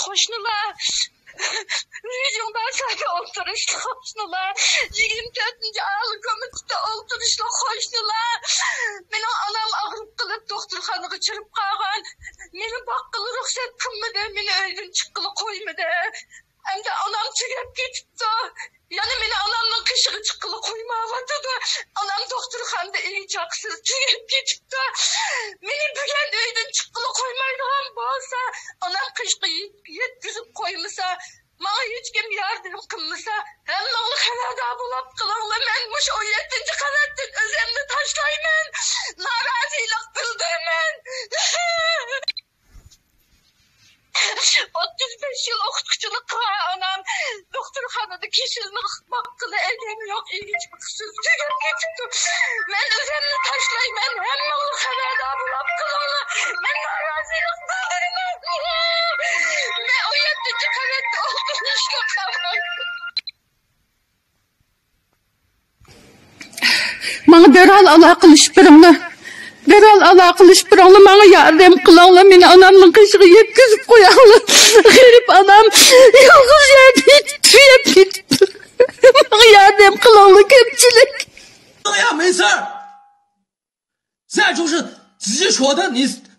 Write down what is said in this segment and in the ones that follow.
qo'shnilar, videoda o'tirishli qo'shnilar, 24-oylik komitida o'tirishli qo'shnilar. Meni onam og'rib qilib doktorxonaga chirib qolgan. Meni boqqili ruxsat qilmadi, meni uydan chiqqili qo'ymadi. Endi onam tugab ketibdi. Yani meni onamning qishig'i chiqqili qo'ymayapti. Onam doktorxonada ijoqsiz tugab ketibdi. Meni bugun uydan chiqqili qo'ymaydigan bo'lsa, onam qishga yetkazib qo'ymasa, menga hech kim yordam qilmasa, hammanglar xabardor bo'lib qilinglar. Men mush 17-qavatdan o'zimni tashlayman. Norozilik bildiraman. 35 yıl o'qituvchilik qilgan onam doktorxonada kishilni boqqili edam yo'q, hech qisiz tugab ketibdi. Men o'zimni tashlayman, hammanglar xabardor bo'lib qilinglar. Men norozilik bildiraman. Men 17-qavatda o'qituvchilik qilman. Bana derhal aloqalash birimni. Derhal aloqalash birimni bana yardım qilinglar. Meni onamning qishig'i yetkazib qo'yinglar. G'arib onam yolg'iz yerda tuyab ketibdi. Bana yardım qilinglar ko'pchilik. 呀，没事儿。再就是自己说的，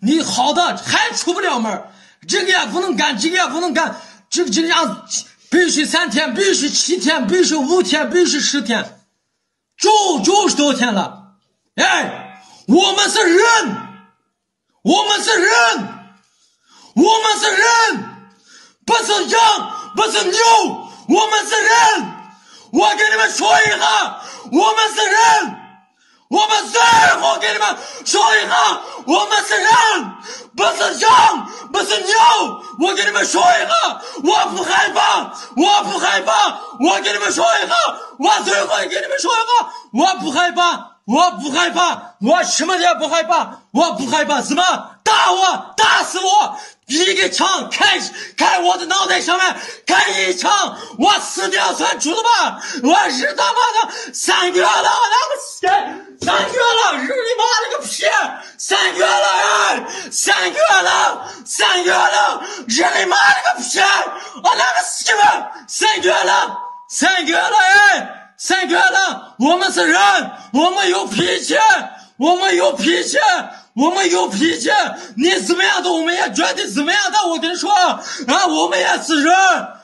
你好的还出不了门，这个也不能干，这个也不能干，这个样必须3天，必须7天，必须5天，必须10天，90多天了。哎，我们是人，我们是人，我们是人，不是羊，不是牛，我们是人。我给你们说一下，我们是人。我们最后给你们说一下，我们是人，不是羊，不是牛。我给你们说一下，我不害怕，我不害怕。我给你们说一下，我最后给你们说一下，我不害怕，我不害怕，我什么也不害怕，我不害怕。什么？打我，打死我！一个枪开我的脑袋上面，开一枪，我死掉算出了吧？我是他妈的3个月了，3个月了，日你妈了个屁！3个月了，哎，3个月了，3个月了，日你妈了个屁！我那个死们，3个月了，3个月了，哎，3个月了，我们是人，我们有脾气，我们有脾气。我们有脾气，你怎么样的，我们也觉得怎么样的。我跟你说啊，我们也是人。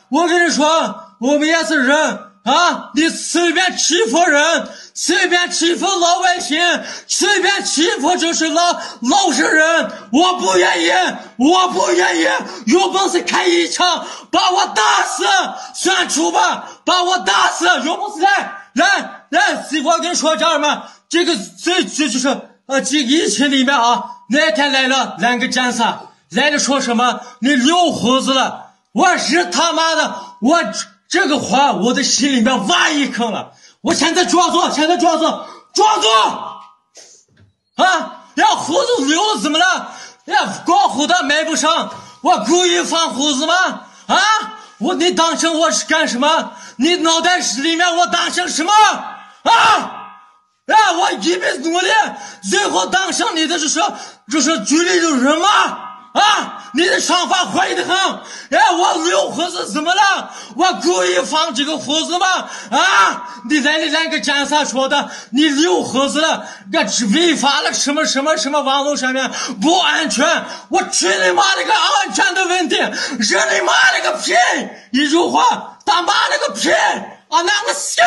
我跟你说，我们也是人啊！你随便欺负人，随便欺负老百姓，随便欺负就是老实人。我不愿意，我不愿意。有本事开一枪把我打死，算出吧，把我打死。有本事来，我跟你说家人们，这个就是这疫情里面啊，那天来了2个战士，来了说什么？你留胡子了！我是他妈的，我这个话我的心里面挖一坑了。我现在装作啊！要胡子留怎么了？要光胡子买不上，我故意放胡子吗？啊！你当成我是干什么？你脑袋里面我当成什么？啊！我一辈子努力，最后当上你的就是局里的人吗？啊，你的想法坏得很。我留胡子怎么了？我故意放这个胡子吗？啊，你来了2个战士说的，你留胡子了，违法了什么网络上面不安全。我去你妈了个安全的问题，日你妈了个屁！一句话，他妈了个屁！啊，那个死！